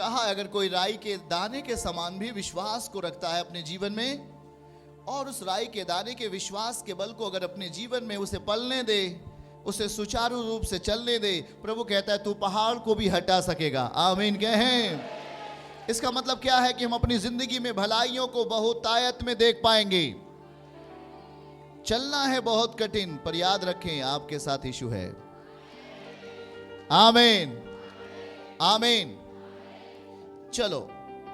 कहा अगर कोई राई के दाने के समान भी विश्वास को रखता है अपने जीवन में, और उस राई के दाने के विश्वास के बल को अगर अपने जीवन में उसे पलने दे, उसे सुचारू रूप से चलने दे, प्रभु कहता है तू पहाड़ को भी हटा सकेगा। आमीन कहें। इसका मतलब क्या है कि हम अपनी जिंदगी में भलाइयों को बहुत तायत में देख पाएंगे। चलना है बहुत कठिन, पर याद रखें आपके साथ यीशु है। आमीन आमीन। चलो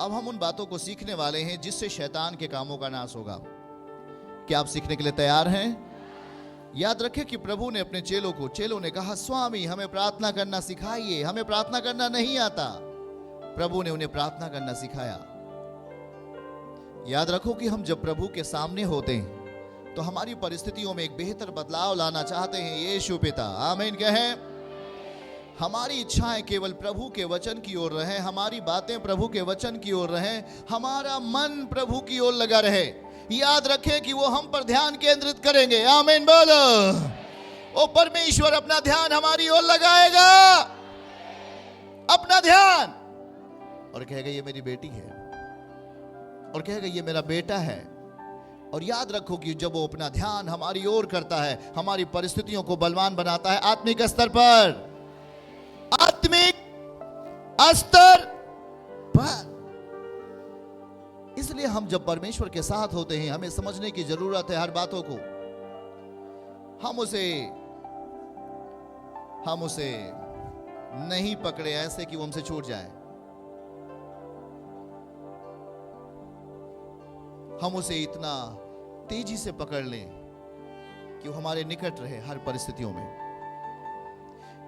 अब हम उन बातों को सीखने वाले हैं जिससे शैतान के कामों का नाश होगा। क्या आप सीखने के लिए तैयार हैं? याद रखें कि प्रभु ने अपने चेलों ने कहा स्वामी हमें प्रार्थना करना सिखाइए, हमें प्रार्थना करना नहीं आता। प्रभु ने उन्हें प्रार्थना करना सिखाया। याद रखो कि हम जब प्रभु के सामने होते हैं तो हमारी परिस्थितियों में एक बेहतर बदलाव लाना चाहते हैं यीशु पिता। आमीन कहें। हमारी इच्छाएं केवल प्रभु के वचन की ओर रहें, हमारी बातें प्रभु के वचन की ओर रहें, हमारा मन प्रभु की ओर लगा रहे। याद रखें कि वो हम पर ध्यान केंद्रित करेंगे। आमीन बोलो। ओ परमेश्वर अपना ध्यान हमारी ओर लगाएगा, अपना ध्यान, और कहेगा ये मेरी बेटी है, और कहेगा ये मेरा बेटा है। और याद रखो कि जब वो अपना ध्यान हमारी ओर करता है, हमारी परिस्थितियों को बलवान बनाता है आत्मिक स्तर पर, आत्मिक स्तर पर। इसलिए हम जब परमेश्वर के साथ होते हैं हमें समझने की जरूरत है हर बातों को। हम उसे नहीं पकड़े ऐसे कि वो हमसे छूट जाए। हम उसे इतना तेजी से पकड़ लें कि वो हमारे निकट रहे हर परिस्थितियों में।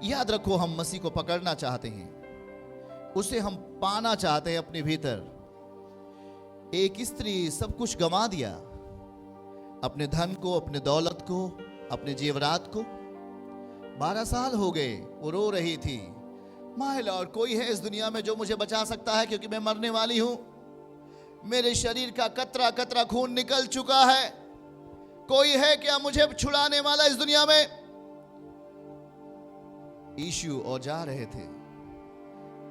याद रखो हम मसीह को पकड़ना चाहते हैं, उसे हम पाना चाहते हैं अपने भीतर। एक स्त्री सब कुछ गंवा दिया, अपने धन को, अपने दौलत को, अपने जेवरात को। 12 साल हो गए वो रो रही थी, माय लॉर्ड कोई है इस दुनिया में जो मुझे बचा सकता है क्योंकि मैं मरने वाली हूं, मेरे शरीर का कतरा कतरा खून निकल चुका है, कोई है क्या मुझे छुड़ाने वाला इस दुनिया में? यीशु और जा रहे थे,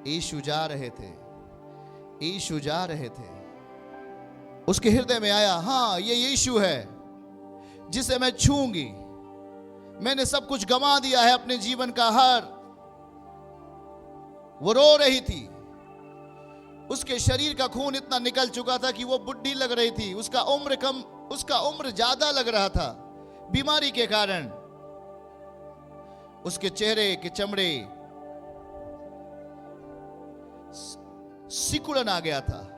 यीशु जा रहे थे, यीशु जा रहे थे। उसके हृदय में आया हां ये यीशु है जिसे मैं छूंगी। मैंने सब कुछ गंवा दिया है अपने जीवन का हर। वो रो रही थी, उसके शरीर का खून इतना निकल चुका था कि वो बुढ़ी लग रही थी, उसका उम्र ज्यादा लग रहा था बीमारी के कारण। उसके चेहरे के चमड़े सिकुड़न आ गया था,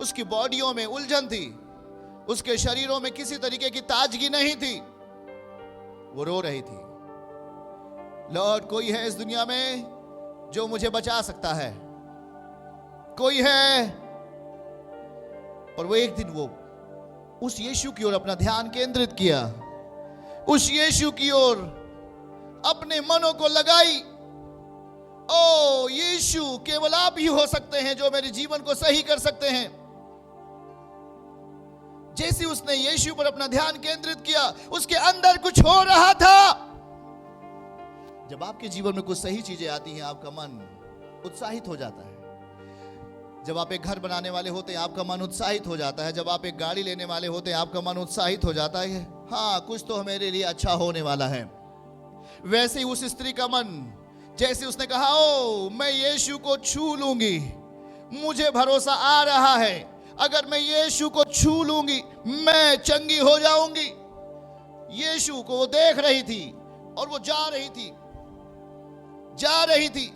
उसकी बॉडियों में उलझन थी, उसके शरीरों में किसी तरीके की ताजगी नहीं थी। वो रो रही थी, लॉर्ड कोई है इस दुनिया में जो मुझे बचा सकता है, कोई है? और वो एक दिन वो उस यीशु की ओर अपना ध्यान केंद्रित किया, उस यीशु की ओर अपने मनों को लगाई। ओ यीशु केवल आप ही हो सकते हैं जो मेरे जीवन को सही कर सकते हैं। जैसे उसने यीशु पर अपना ध्यान केंद्रित किया, उसके अंदर कुछ हो रहा था। जब आपके जीवन में कुछ सही चीजें आती हैं आपका मन उत्साहित हो जाता है। जब आप एक घर बनाने वाले होते हैं आपका मन उत्साहित हो जाता है। जब आप एक गाड़ी लेने वाले होते हैं आपका मन उत्साहित हो जाता है, हाँ कुछ तो मेरे लिए अच्छा होने वाला है। वैसे ही उस स्त्री का मन, जैसे उसने कहा ओ मैं यीशु को छू लूंगी, मुझे भरोसा आ रहा है अगर मैं यीशु को छू लूंगी मैं चंगी हो जाऊंगी। यीशु को वो देख रही थी और वो जा रही थी,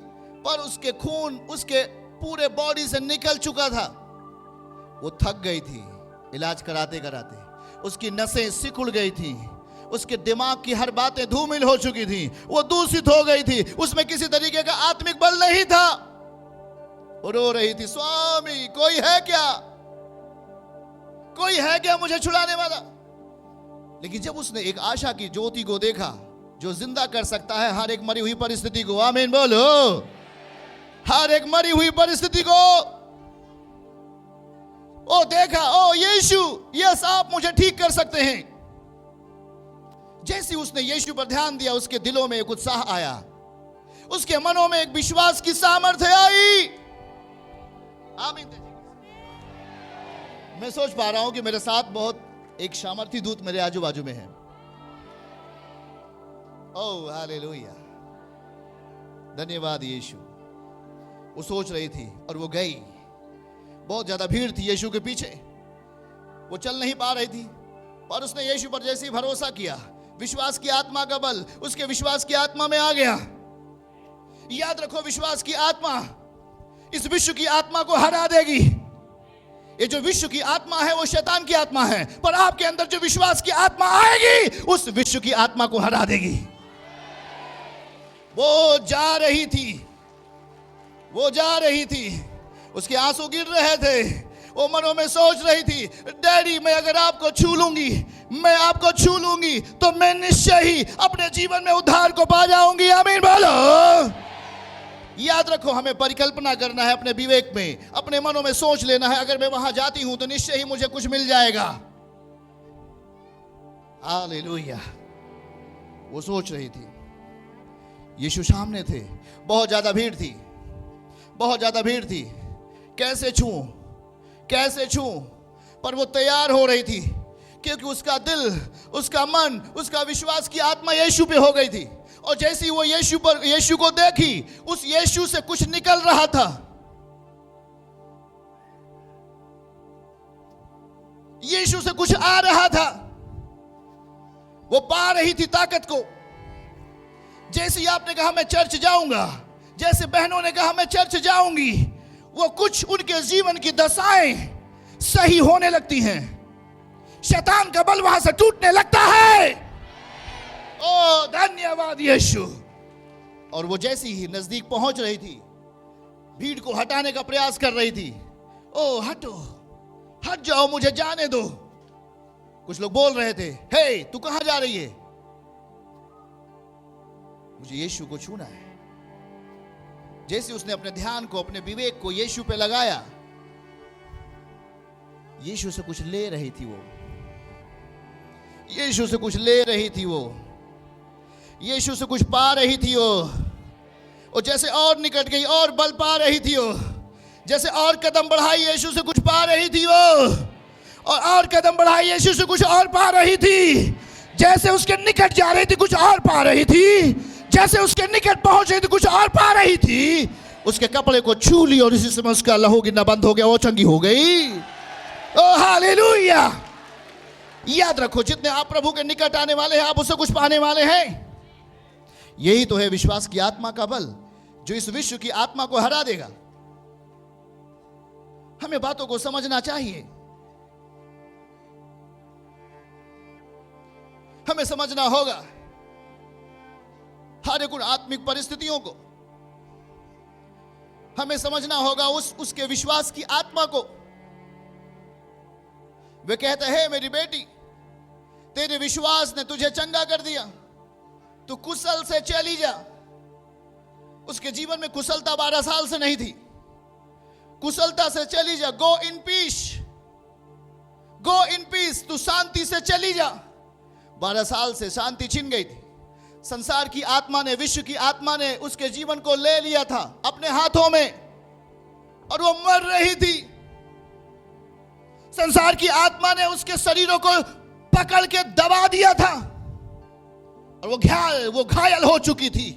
पर उसके खून उसके पूरे बॉडी से निकल चुका था। वो थक गई थी इलाज कराते कराते, उसकी नसें सिकुड़ गई थी, उसके दिमाग की हर बातें धूमिल हो चुकी थी, वो दूषित हो गई थी, उसमें किसी तरीके का आत्मिक बल नहीं था। वो रो रही थी, स्वामी कोई है क्या, कोई है क्या मुझे छुड़ाने वाला? लेकिन जब उसने एक आशा की ज्योति को देखा जो जिंदा कर सकता है हर एक मरी हुई परिस्थिति को, आमीन बोलो, हर एक मरी हुई परिस्थिति को, ओ देखा ओ यीशु यस आप मुझे ठीक कर सकते हैं। जैसे उसने यीशु पर ध्यान दिया उसके दिलों में एक उत्साह आया, उसके मनों में एक विश्वास की सामर्थ्य आई। आमीन। मैं सोच पा रहा हूं कि मेरे साथ बहुत एक सामर्थी दूत मेरे आजू बाजू में है। ओह हालेलुया, धन्यवाद यीशु। वो सोच रही थी और वो गई। बहुत ज्यादा भीड़ थी यीशु के पीछे, वो चल नहीं पा रही थी, पर उसने यीशु पर जैसे ही भरोसा किया, विश्वास की आत्मा का बल उसके विश्वास की आत्मा में आ गया। याद रखो, विश्वास की आत्मा इस विश्व की आत्मा को हरा देगी। ये जो विश्व की आत्मा है वो शैतान की आत्मा है, पर आपके अंदर जो विश्वास की आत्मा आएगी उस विश्व की आत्मा को हरा देगी। वो जा रही थी, वो जा रही थी, उसके आंसू गिर रहे थे। वो मनों में सोच रही थी, डैडी मैं अगर आपको छू लूंगी, मैं आपको छू लूंगी तो मैं निश्चय ही अपने जीवन में उद्धार को पा जाऊंगी। आमीन बोलो। याद रखो, हमें परिकल्पना करना है अपने विवेक में, अपने मनों में सोच लेना है, अगर मैं वहां जाती हूं तो निश्चय ही मुझे कुछ मिल जाएगा। हालेलुया। वो सोच रही थी, यीशु सामने थे, बहुत ज्यादा भीड़ थी, बहुत ज्यादा भीड़ थी। कैसे छूं, कैसे छूं? पर वो तैयार हो रही थी, क्योंकि उसका दिल, उसका मन, उसका विश्वास की आत्मा यीशु पे हो गई थी। और जैसे ही वो यीशु को देखी, उस यीशु से कुछ निकल रहा था। यीशु से कुछ आ रहा था। वो पा रही थी ताकत को। जैसे ही आपने कहा मैं चर्च जाऊंगा, जैसे बहनों ने कहा मैं चर्च जाऊंगी, वो कुछ उनके जीवन की दशाएं सही होने लगती हैं। शैतान का बल वहां से टूटने लगता है। ओ धन्यवाद यीशु। और वो जैसी ही नजदीक पहुंच रही थी, भीड़ को हटाने का प्रयास कर रही थी। ओ हटो, हट जाओ, मुझे जाने दो। कुछ लोग बोल रहे थे, हे तू कहां जा रही है? मुझे यीशु को छूना है। जैसे उसने अपने ध्यान को, अपने विवेक को यीशु पे लगाया, यीशु से कुछ ले रही थी वो, यीशु से कुछ ले रही थी वो, यीशु से कुछ पा रही थी वो। और जैसे और निकट गई और बल पा रही थी वो, जैसे और कदम बढ़ाई यीशु से कुछ पा रही थी वो, और कदम बढ़ाई यीशु से कुछ और पा रही थी। जैसे उसके निकट जा रही थी कुछ और पा रही थी, जैसे उसके निकट पहुंच रही थी कुछ और पा रही थी। उसके कपड़े को छू ली और इसी समय उसका लहू गिरना बंद हो गया, वो चंगी हो गई। ओ हालेलुया। याद रखो, जितने आप प्रभु के निकट आने वाले हैं, आप उससे कुछ पाने वाले हैं। यही तो है विश्वास की आत्मा का बल, जो इस विश्व की आत्मा को हरा देगा। हमें बातों को समझना चाहिए, हमें समझना होगा हर एक उन आत्मिक परिस्थितियों को। हमें समझना होगा उसके विश्वास की आत्मा को। वे कहते हैं, मेरी बेटी, तेरे विश्वास ने तुझे चंगा कर दिया, तू कुशल से चली जा। उसके जीवन में कुशलता 12 साल से नहीं थी। कुशलता से चली जा, गो in peace, go in peace, तू शांति से चली जा। 12 साल से शांति छिन गई थी। संसार की आत्मा ने, विश्व की आत्मा ने उसके जीवन को ले लिया था अपने हाथों में, और वो मर रही थी। संसार की आत्मा ने उसके शरीरों को पकड़ के दबा दिया था, और वो घायल हो चुकी थी।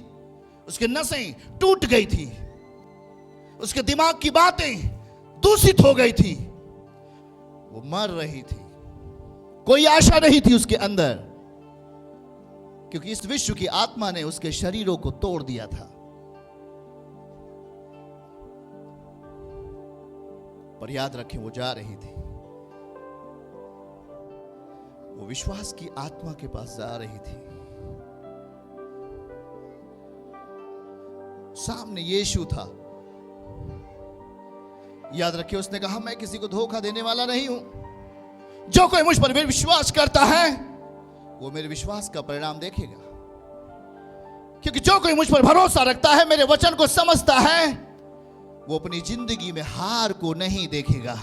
उसके नसें टूट गई थी, उसके दिमाग की बातें दूषित हो गई थी। वो मर रही थी, कोई आशा नहीं थी उसके अंदर, क्योंकि इस विश्व की आत्मा ने उसके शरीरों को तोड़ दिया था। पर याद रखें, वो जा रही थी, वो विश्वास की आत्मा के पास जा रही थी। सामने यीशु था। याद रखिए, उसने कहा, मैं किसी को धोखा देने वाला नहीं हूं। जो कोई मुझ पर विश्वास करता है वो मेरे विश्वास का परिणाम देखेगा। क्योंकि जो कोई मुझ पर भरोसा रखता है, मेरे वचन को समझता है, वो अपनी जिंदगी में हार को नहीं देखेगा।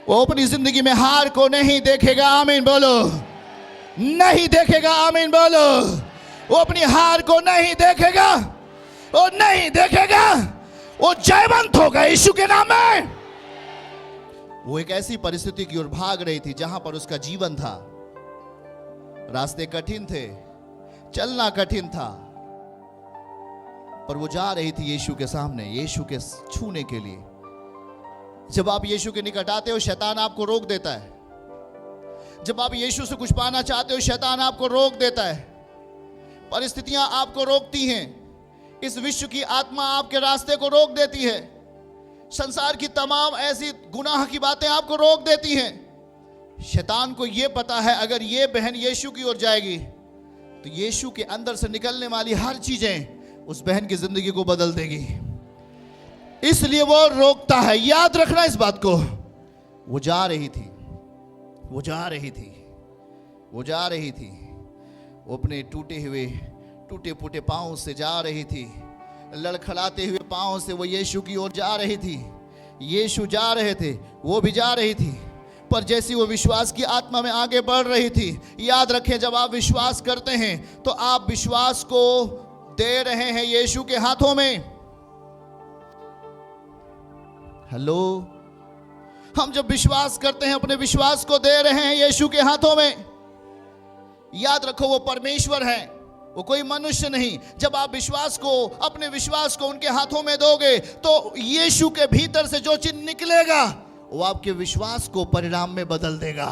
वो अपनी जिंदगी में हार को नहीं देखेगा। आमीन बोलो। नहीं देखेगा। आमीन बोलो। वो अपनी हार को नहीं देखेगा, वो नहीं देखेगा। वो जयवंत हो गए यीशु के नाम में। वो एक ऐसी परिस्थिति की ओर भाग रही थी जहां पर उसका जीवन था। रास्ते कठिन थे, चलना कठिन था, पर वो जा रही थी यीशु के सामने, यीशु के छूने के लिए। जब आप यीशु के निकट आते हो, शैतान आपको रोक देता है। जब आप यीशु से कुछ पाना चाहते हो, शैतान आपको रोक देता है। परिस्थितियां आपको रोकती हैं। इस विश्व की आत्मा आपके रास्ते को रोक देती है। संसार की तमाम ऐसी गुनाह की बातें आपको रोक देती हैं। शैतान को यह पता है, अगर ये बहन यीशु की ओर जाएगी तो यीशु के अंदर से निकलने वाली हर चीजें उस बहन की जिंदगी को बदल देगी। इसलिए वो रोकता है। याद रखना इस बात को। वो जा रही थी, वो जा रही थी, वो जा रही थी। वो अपने टूटे हुए, टूटे फूटे पांव से जा रही थी। लड़खड़ाते हुए पांव से वो यीशु की ओर जा रही थी। यीशु जा रहे थे, वो भी जा रही थी। पर जैसी वो विश्वास की आत्मा में आगे बढ़ रही थी, याद रखें, जब आप विश्वास करते हैं तो आप विश्वास को दे रहे हैं यीशु के हाथों में। हेलो, हम जब विश्वास करते हैं, अपने विश्वास को दे रहे हैं यीशु के हाथों में। याद रखो, वो परमेश्वर है, वो कोई मनुष्य नहीं। जब आप विश्वास को, अपने विश्वास को उनके हाथों में दोगे तो यीशु के भीतर से जो चीज निकलेगा वो आपके विश्वास को परिणाम में बदल देगा,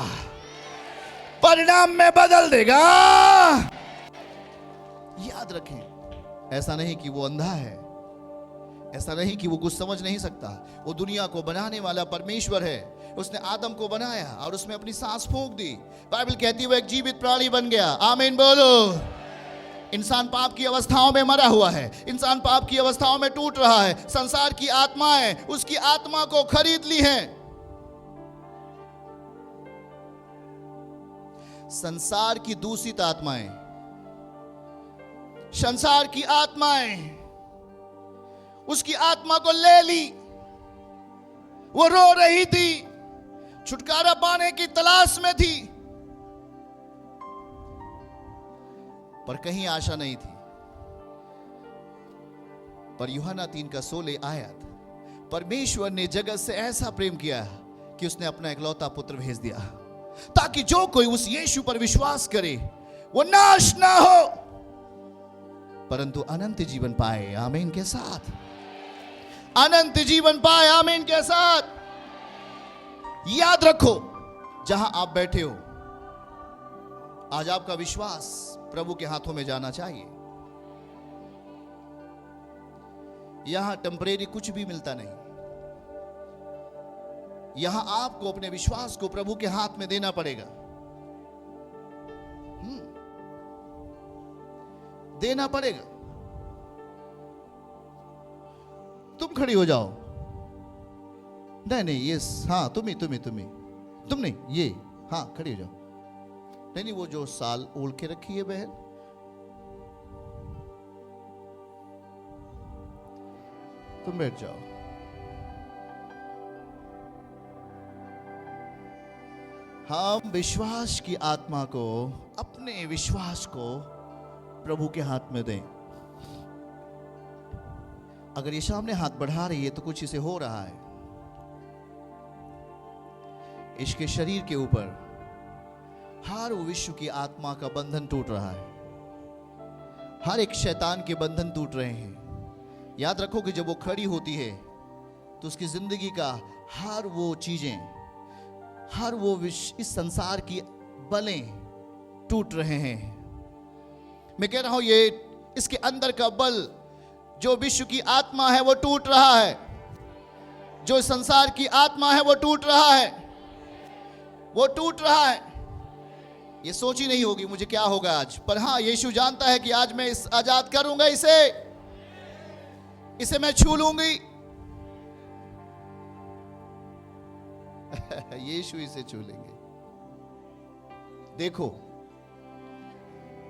परिणाम में बदल देगा। याद रखें, ऐसा नहीं कि वो अंधा है, ऐसा नहीं कि वो कुछ समझ नहीं सकता। वो दुनिया को बनाने वाला परमेश्वर है। उसने आदम को बनाया और उसमें अपनी सांस फूंक दी। बाइबल कहती है वो एक जीवित प्राणी बन गया। आमीन बोलो। इंसान पाप की अवस्थाओं में मरा हुआ है, इंसान पाप की अवस्थाओं में टूट रहा है। संसार की आत्माएं उसकी आत्मा को खरीद ली हैं। संसार की दूषित आत्माएं, संसार की आत्माएं उसकी आत्मा को ले ली। वो रो रही थी, छुटकारा पाने की तलाश में थी, पर कहीं आशा नहीं थी। पर यूहन्ना 3:16 आयत, परमेश्वर ने जगत से ऐसा प्रेम किया कि उसने अपना इकलौता पुत्र भेज दिया, ताकि जो कोई उस यीशु पर विश्वास करे वो नाश ना हो परंतु अनंत जीवन पाए। आमीन के साथ, अनंत जीवन पाए। आमीन के साथ। याद रखो, जहां आप बैठे हो, आज आपका विश्वास प्रभु के हाथों में जाना चाहिए। यहां टेम्परेरी कुछ भी मिलता नहीं। यहां आपको अपने विश्वास को प्रभु के हाथ में देना पड़ेगा। देना पड़ेगा। तुम खड़ी हो जाओ। नहीं नहीं, ये हाँ, तुम नहीं, ये हाँ, खड़ी हो जाओ। नहीं, वो जो साल ओढ़ के रखी है बहन, तुम बैठ जाओ। हम विश्वास की आत्मा को, अपने विश्वास को प्रभु के हाथ में दें। अगर ये सामने हाथ बढ़ा रही है तो कुछ इसे हो रहा है। इसके शरीर के ऊपर हर विश्व की आत्मा का बंधन टूट रहा है। हर एक शैतान के बंधन टूट रहे हैं। याद रखो कि जब वो खड़ी होती है तो उसकी जिंदगी का हर वो चीजें, हर वो इस संसार की बलें टूट रहे हैं। मैं कह रहा हूं, ये इसके अंदर का बल, जो विश्व की आत्मा है वो टूट रहा है। जो संसार की आत्मा है वो टूट रहा है, वो टूट रहा है। ये सोची नहीं होगी मुझे क्या होगा आज, पर हां, यीशु जानता है कि आज मैं इस आजाद करूंगा, इसे मैं छू लूंगी। यीशु इसे छू लेंगे। देखो,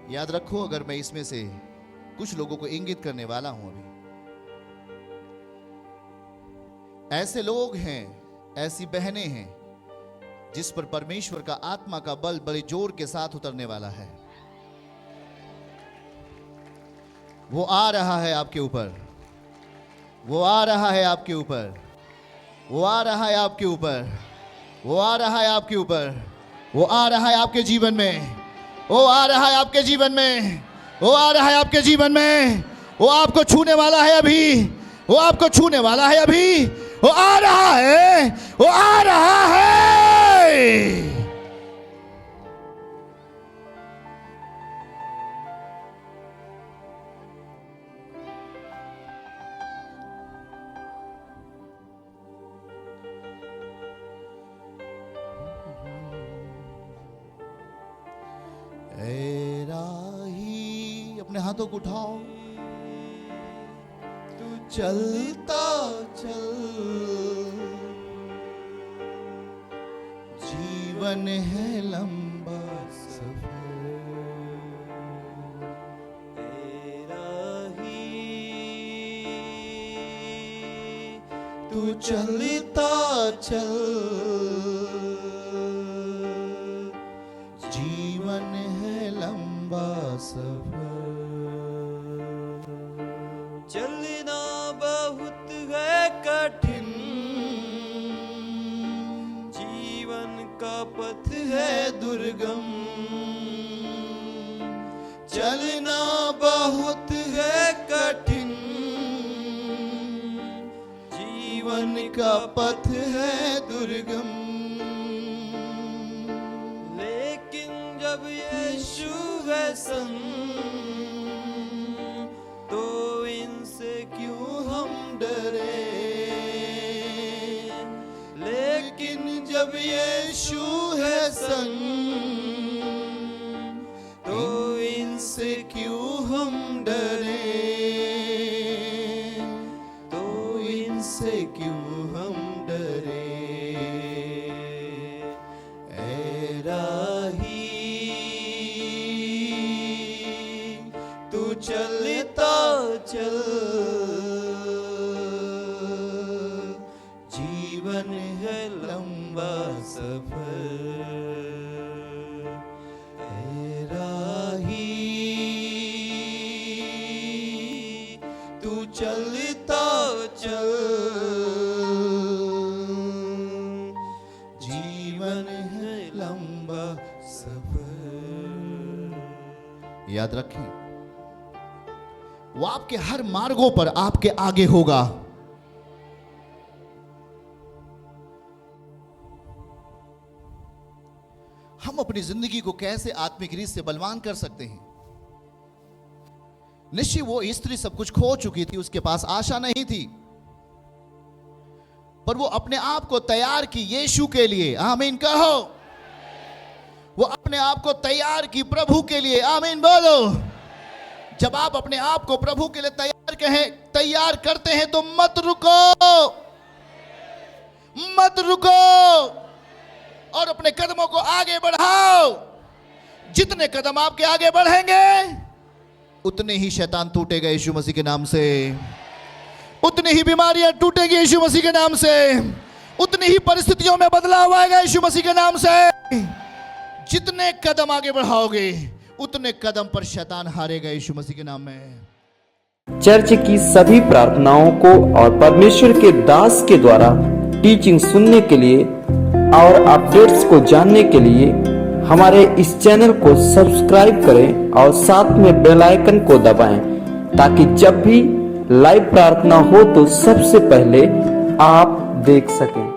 याद रखो, अगर मैं इसमें से कुछ लोगों को इंगित करने वाला हूं, अभी ऐसे लोग हैं, ऐसी बहनें हैं जिस पर परमेश्वर का आत्मा का बल बड़े जोर के साथ उतरने वाला है। वो आ रहा है आपके ऊपर, वो आ रहा है आपके ऊपर, वो आ रहा है आपके ऊपर, वो आ रहा है आपके ऊपर, वो आ रहा है आपके जीवन में, वो आ रहा है आपके जीवन में, वो आ रहा है आपके जीवन में, वो आपको छूने वाला है अभी, वो आपको छूने वाला है अभी, वो आ रहा है, वो आ रहा है। ऐ राही, अपने हाथों को उठाओ, तू चलता चल, जीवन है लंबा सफर। ऐ राही, तू चलता चल, जीवन है लंबा सफर। चलना बहुत है कठिन, जीवन का पथ है दुर्गम, चलना बहुत है कठिन, जीवन का पथ है दुर्गम। लेकिन जब यीशु है संग, तो इनसे क्यों हम डरे, लेकिन जब यीशु है संग, तो इनसे क्यों हम डरे, तो इनसे क्यों हम डरे। ऐ राही, तू चलता चल, जीवन है लंबा सफर। ऐ राही, तू चलता चल, जीवन है लंबा सफर। याद रखें, वो आपके हर मार्गों पर आपके आगे होगा। हम अपनी जिंदगी को कैसे आत्मिक रीत से बलवान कर सकते हैं? निश्चय वो स्त्री सब कुछ खो चुकी थी, उसके पास आशा नहीं थी, पर वो अपने आप को तैयार की यीशु के लिए। आमीन कहो। वो अपने आप को तैयार की प्रभु के लिए। आमीन बोलो। जब आप अपने आप को प्रभु के लिए तैयार करते हैं तो मत रुको, मत रुको, और अपने कदमों को आगे बढ़ाओ। जितने कदम आपके आगे बढ़ेंगे उतने ही शैतान टूटेगा यीशु मसीह के नाम से, उतनी ही बीमारियां टूटेगी यीशु मसीह के नाम से, उतनी ही परिस्थितियों में बदलाव आएगा यीशु मसीह के नाम से। जितने कदम आगे बढ़ाओगे उतने कदम पर शैतान हारेगा यीशु मसीह के नाम में। चर्च की सभी प्रार्थनाओं को और परमेश्वर के दास के द्वारा टीचिंग सुनने के लिए और अपडेट्स को जानने के लिए हमारे इस चैनल को सब्सक्राइब करें और साथ में बेल आइकन को दबाएं, ताकि जब भी लाइव प्रार्थना हो तो सबसे पहले आप देख सकें।